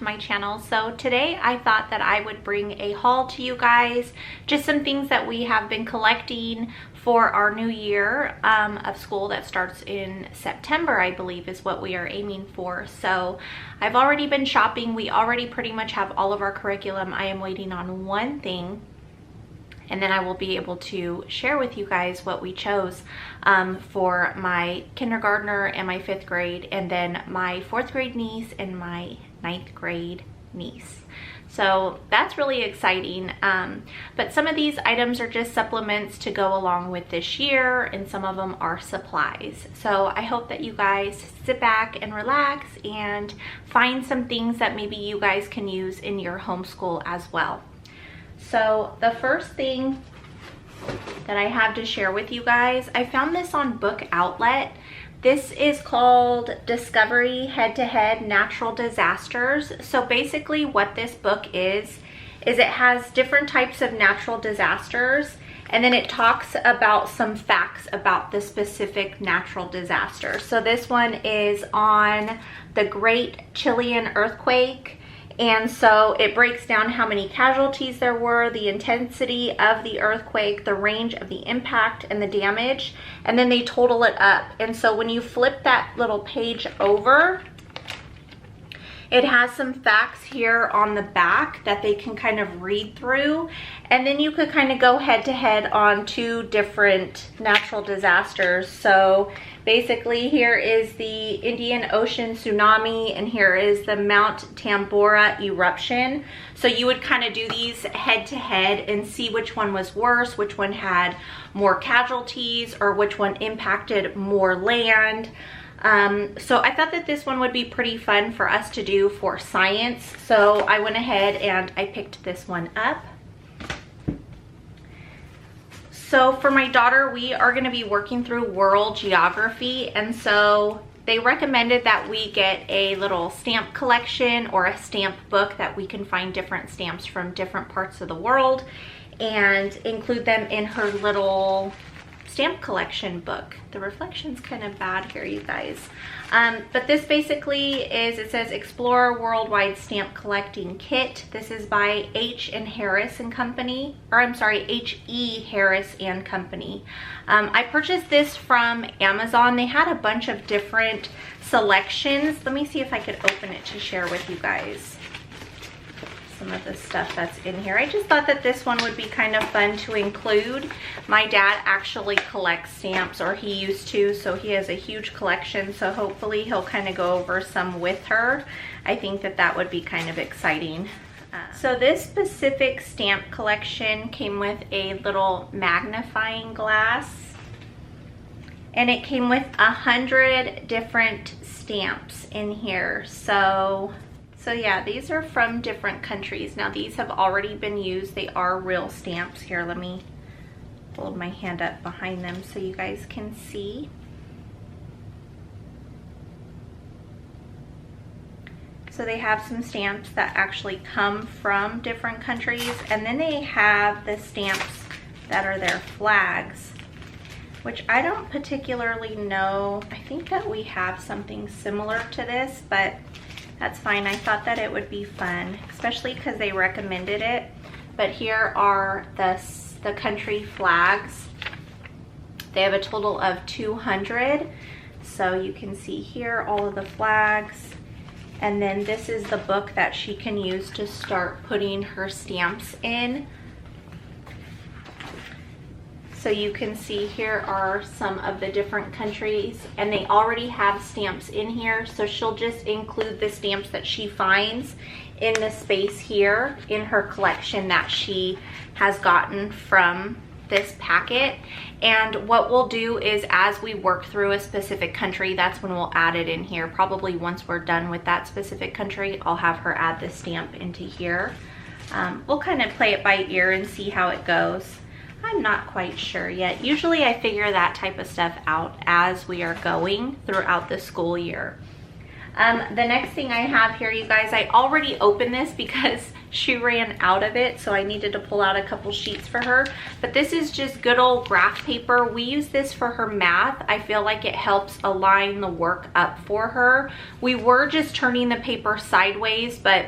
to my channel. So today I thought that I would bring a haul to you guys, just some things that we have been collecting for our new year of school that starts in September, I believe is what we are aiming for. So I've already been shopping. We already pretty much have all of our curriculum. I am waiting on one thing, and then I will be able to share with you guys what we chose for my kindergartner and my 5th grade, and then my 4th grade niece and my 9th grade niece. So that's really exciting. But some of these items are just supplements to go along with this year, and some of them are supplies. So I hope that you guys sit back and relax and find some things that maybe you guys can use in your homeschool as well. So the first thing that I have to share with you guys, I found this on Book Outlet. This is called Discovery Head-to-Head Natural Disasters. So basically what this book is it has different types of natural disasters, and then it talks about some facts about the specific natural disaster. So this one is on the Great Chilean Earthquake. And so it breaks down how many casualties there were, the intensity of the earthquake, the range of the impact and the damage, and then they total it up. And so when you flip that little page over, it has some facts here on the back that they can kind of read through. And then you could kind of go head to head on 2 different natural disasters. So basically here is the Indian Ocean tsunami, and here is the Mount Tambora eruption. So you would kind of do these head to head and see which one was worse, which one had more casualties, or which one impacted more land. So I thought that this one would be pretty fun for us to do for science. So I went ahead and I picked this one up. So for my daughter, we are going to be working through world geography, and so they recommended that we get a little stamp collection or a stamp book that we can find different stamps from different parts of the world and include them in her little stamp collection book. The reflection's kind of bad here, you guys. But this basically is, it says Explore Worldwide Stamp Collecting Kit. This is by H. and Harris and Company, or I'm sorry, H.E. Harris and Company. I purchased this from Amazon. They had a bunch of different selections. Let me see if I could open it to share with you guys some of the stuff that's in here. I just thought that this one would be kind of fun to include. My dad actually collects stamps, or he used to, so he has a huge collection, so hopefully he'll kind of go over some with her. I think that that would be kind of exciting. So this specific stamp collection came with a little magnifying glass, and it came with 100 different stamps in here. So yeah, these are from different countries. Now these have already been used. They are real stamps. Here, let me hold my hand up behind them so you guys can see. So they have some stamps that actually come from different countries, and then they have the stamps that are their flags, which I don't particularly know. I think that we have something similar to this, but that's fine. I thought that it would be fun, especially because they recommended it. But here are the country flags. They have a total of 200. So you can see here all of the flags. And then this is the book that she can use to start putting her stamps in. So you can see here are some of the different countries, and they already have stamps in here. So she'll just include the stamps that she finds in the space here in her collection that she has gotten from this packet. And what we'll do is, as we work through a specific country, that's when we'll add it in here. Probably once we're done with that specific country, I'll have her add the stamp into here. We'll kind of play it by ear and see how it goes. I'm not quite sure yet. Usually I figure that type of stuff out as we are going throughout the school year. The next thing I have here, you guys, I already opened this because she ran out of it, so I needed to pull out a couple sheets for her. But this is just good old graph paper. We use this for her math. I feel like it helps align the work up for her. We were just turning the paper sideways, but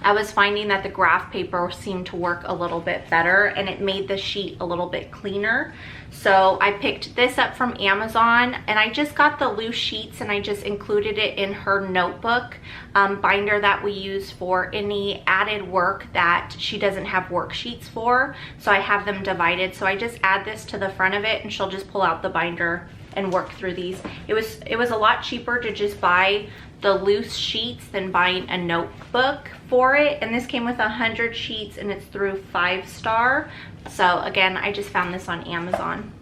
I was finding that the graph paper seemed to work a little bit better, and it made the sheet a little bit cleaner. So I picked this up from Amazon, and I just got the loose sheets and I just included it in her notebook binder that we use for any added work that she doesn't have worksheets for. So I have them divided. So I just add this to the front of it, and she'll just pull out the binder and work through these. It was a lot cheaper to just buy the loose sheets than buying a notebook for it, and this came with 100 sheets and it's through 5-star. So again, I just found this on Amazon.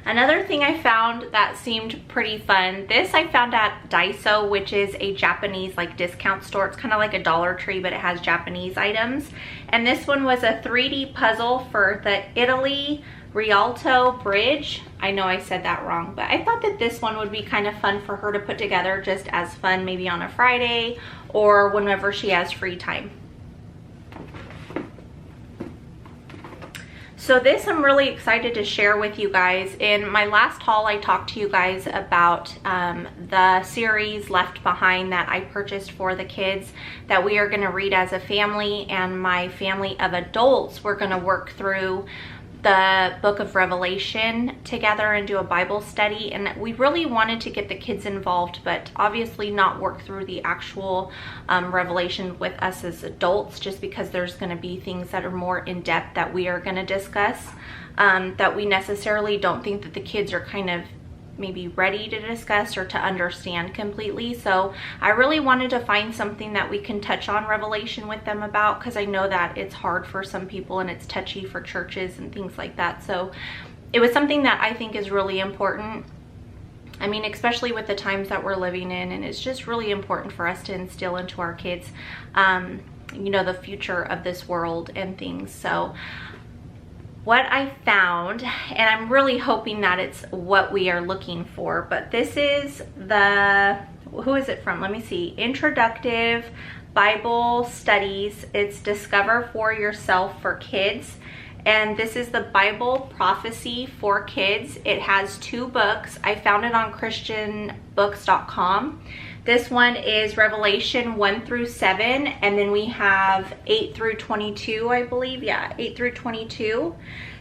Another thing I found that seemed pretty fun, this I found at Daiso, which is a Japanese like discount store. It's kind of like a Dollar Tree, but it has Japanese items. And this one was a 3D puzzle for the Italy Rialto Bridge. I know I said that wrong, but I thought that this one would be kind of fun for her to put together just as fun, maybe on a Friday or whenever she has free time. So this I'm really excited to share with you guys. In my last haul, I talked to you guys about the series Left Behind that I purchased for the kids that we are going to read as a family, and my family of adults, we're going to work through the book of Revelation together and do a Bible study. And we really wanted to get the kids involved, but obviously not work through the actual Revelation with us as adults, just because there's going to be things that are more in depth that we are going to discuss that we necessarily don't think that the kids are kind of maybe ready to discuss or to understand completely. So I really wanted to find something that we can touch on Revelation with them about, because I know that it's hard for some people and it's touchy for churches and things like that. So it was something that I think is really important. I mean, especially with the times that we're living in, and it's just really important for us to instill into our kids, you know, the future of this world and things. So what I found, and I'm really hoping that it's what we are looking for, but this is the, who is it from? Let me see. Introductive Bible Studies. It's Discover for Yourself for Kids. And this is the Bible Prophecy for Kids. It has 2 books. I found it on christianbooks.com. This one is Revelation 1 through 7, and then we have 8 through 22, I believe. Yeah, 8 through 22.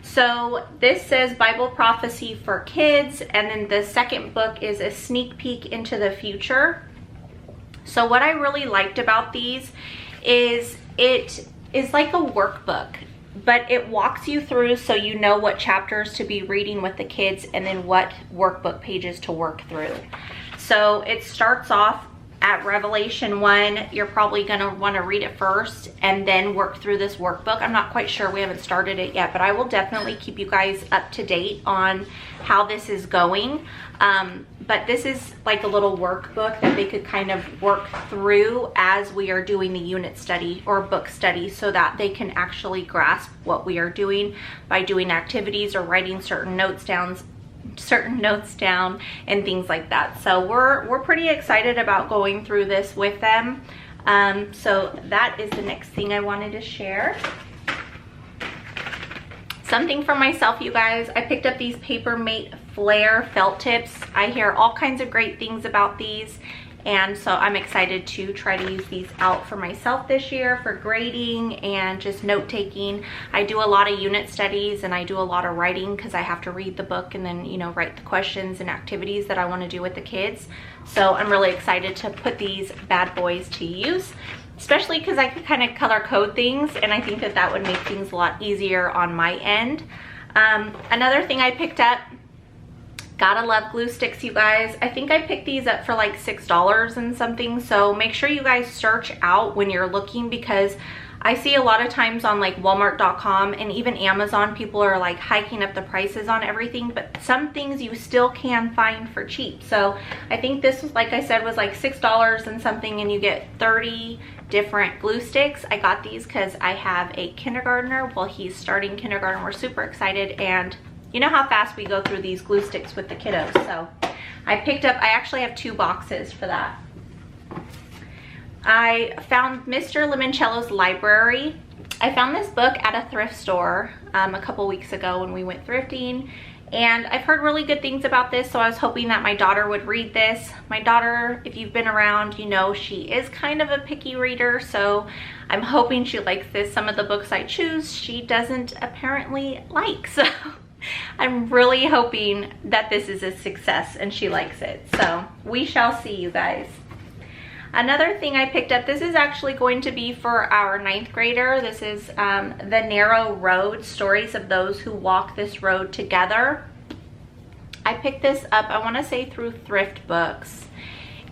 So this says Bible Prophecy for Kids, and then the second book is a sneak peek into the future. So what I really liked about these is it is like a workbook, but it walks you through so you know what chapters to be reading with the kids and then what workbook pages to work through. So it starts off at Revelation 1. You're probably going to want to read it first and then work through this workbook. I'm not quite sure. We haven't started it yet, but I will definitely keep you guys up to date on how this is going. But this is like a little workbook that they could kind of work through as we are doing the unit study or book study, so that they can actually grasp what we are doing by doing activities or writing certain notes down and things like that. So we're pretty excited about going through this with them. So that is the next thing I wanted to share. Something for myself, you guys. I picked up these Papermate Flare felt tips. I hear all kinds of great things about these, and so I'm excited to try to use these out for myself this year for grading and just note taking. I do a lot of unit studies and I do a lot of writing because I have to read the book and then, you know, write the questions and activities that I want to do with the kids. So I'm really excited to put these bad boys to use, especially because I could kind of color code things, and I think that that would make things a lot easier on my end. Another thing I picked up, gotta love glue sticks, you guys. I think I picked these up for like $6 and something, so make sure you guys search out when you're looking, because I see a lot of times on like Walmart.com and even Amazon, people are like hiking up the prices on everything, but some things you still can find for cheap. So I think this was, like I said, was like $6 and something, and you get 30 different glue sticks. I got these because I have a kindergartner. Well, he's starting kindergarten. We're super excited, and you know how fast we go through these glue sticks with the kiddos. So I picked up, I actually have 2 boxes for that. I found Mr. Limoncello's library. I found this book at a thrift store a couple weeks ago when we went thrifting, and I've heard really good things about this, so I was hoping that my daughter would read this. My daughter, if you've been around, you know she is kind of a picky reader, so I'm hoping she likes this. Some of the books I choose, she doesn't apparently like, so I'm really hoping that this is a success and she likes it. So we shall see, you guys. Another thing I picked up, this is actually going to be for our 9th grader. This is The Narrow Road, Stories of Those Who Walk This Road Together. I picked this up, I want to say through Thrift Books.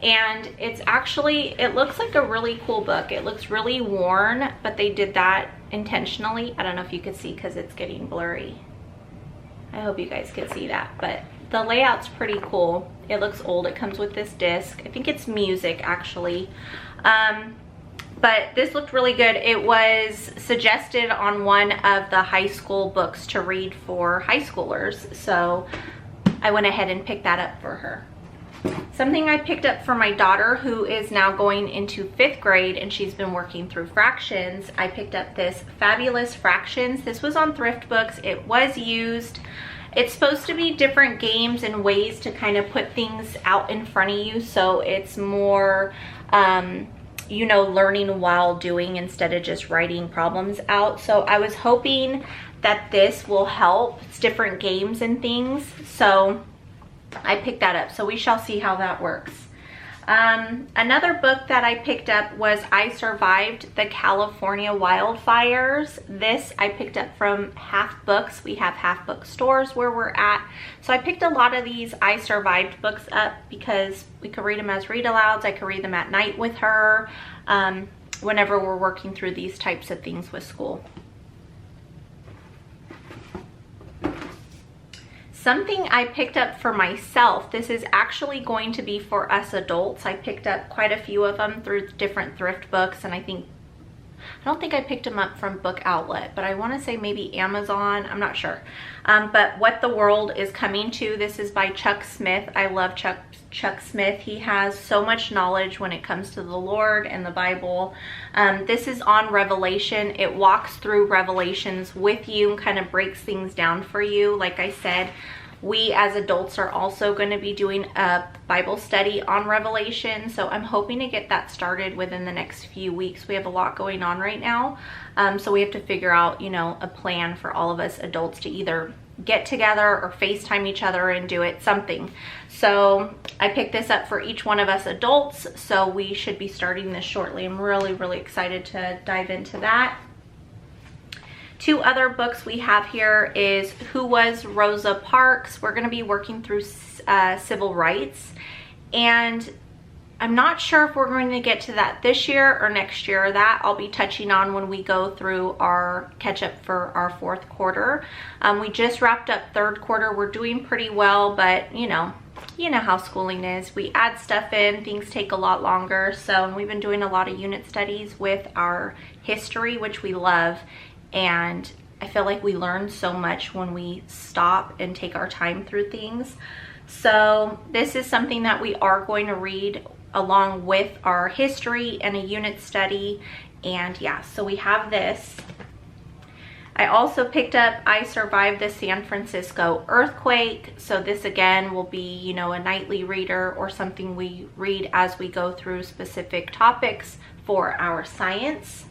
And it's actually, it looks like a really cool book. It looks really worn, but they did that intentionally. I don't know if you could see because it's getting blurry. I hope you guys can see that, but the layout's pretty cool. It looks old. It comes with this disc. I think it's music actually. But this looked really good. It was suggested on one of the high school books to read for high schoolers. So I went ahead and picked that up for her. Something I picked up for my daughter who is now going into 5th grade and she's been working through fractions. I picked up this Fabulous Fractions. This was on Thrift Books. It was used. It's supposed to be different games and ways to kind of put things out in front of you, so it's more, you know, learning while doing instead of just writing problems out. So I was hoping that this will help. It's different games and things, so I picked that up. So we shall see how that works. Another book that I picked up was I Survived the California Wildfires. This I picked up from Half Books. We have Half Book stores where we're at. So I picked a lot of these I Survived books up because we could read them as read-alouds. I could read them at night with her whenever we're working through these types of things with school. Something I picked up for myself, this is actually going to be for us adults. I picked up quite a few of them through different thrift books, and I don't think I picked them up from Book Outlet, but I want to say maybe Amazon, I'm not sure. But What the World is Coming To, this is by Chuck Smith. I love Chuck Smith. He has so much knowledge when it comes to the Lord and the Bible. This is on Revelation. It walks through Revelations with you and kind of breaks things down for you. Like I said, we as adults are also going to be doing a Bible study on Revelation, so I'm hoping to get that started within the next few weeks. We have a lot going on right now, so we have to figure out, you know, a plan for all of us adults to either get together or FaceTime each other and do it, something. So I picked this up for each one of us adults, so we should be starting this shortly. I'm really excited to dive into that. Two other books we have here is Who Was Rosa Parks? We're going to be working through civil rights, and I'm not sure if we're going to get to that this year or next year. That I'll be touching on when we go through our catch up for our 4th quarter. We just wrapped up 3rd quarter. We're doing pretty well, but you know how schooling is. We add stuff in, things take a lot longer. So we've been doing a lot of unit studies with our history, which we love. And I feel like we learn so much when we stop and take our time through things. So this is something that we are going to read along with our history and a unit study. And yeah, so we have this. I also picked up I Survived the San Francisco Earthquake. So this again will be, you know, a nightly reader or something we read as we go through specific topics for our science.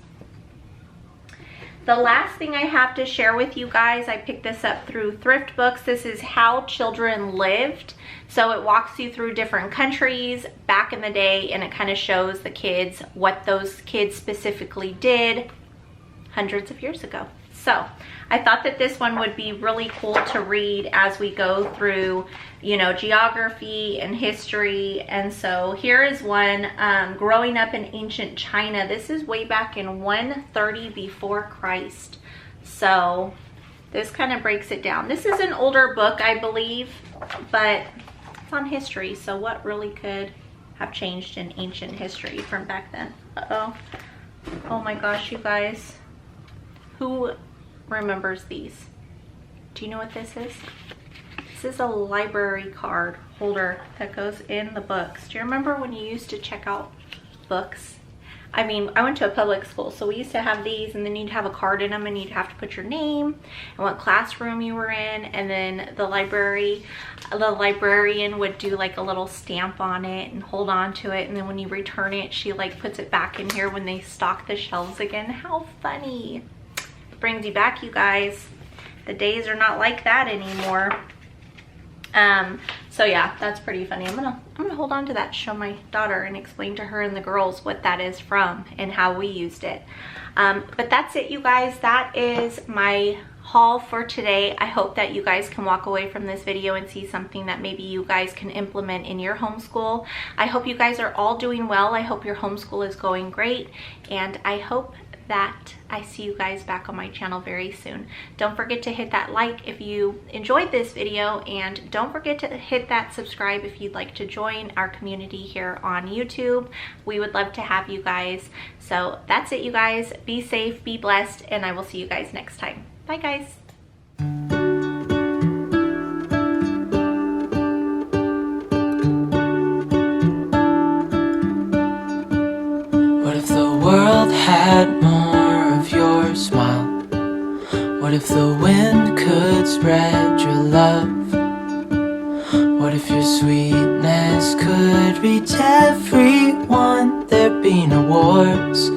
The last thing I have to share with you guys, I picked this up through Thrift Books. This is How Children Lived. So it walks you through different countries back in the day, and it kind of shows the kids what those kids specifically did hundreds of years ago. So I thought that this one would be really cool to read as we go through, you know, geography and history. And so here is one, Growing Up in Ancient China. This is way back in 130 before Christ. So this kind of breaks it down. This is an older book, I believe, but it's on history. So what really could have changed in ancient history from back then? Uh-oh. Oh my gosh, you guys. Who remembers these? Do you know what this is? This is a library card holder that goes in the books. Do you remember when you used to check out books? I mean, I went to a public school, so we used to have these, and then you'd have a card in them, and you'd have to put your name and what classroom you were in, and then the librarian would do like a little stamp on it and hold on to it, and then when you return it, she like puts it back in here when they stock the shelves again. How funny. It brings you back, you guys. The days are not like that anymore. So yeah, that's pretty funny. I'm gonna hold on to that to show my daughter and explain to her and the girls what that is from and how we used it. But that's it, you guys. That is my haul for today. I hope that you guys can walk away from this video and see something that maybe you guys can implement in your homeschool. I hope you guys are all doing well. I hope your homeschool is going great, and I hope that I see you guys back on my channel very soon. Don't forget to hit that like if you enjoyed this video, and don't forget to hit that subscribe if you'd like to join our community here on YouTube. We would love to have you guys. So that's it, you guys. Be safe, be blessed, and I will see you guys next time. Bye, guys. What if the world had more of your smile? What if the wind could spread your love? What if your sweetness could reach everyone? There'd be no wars,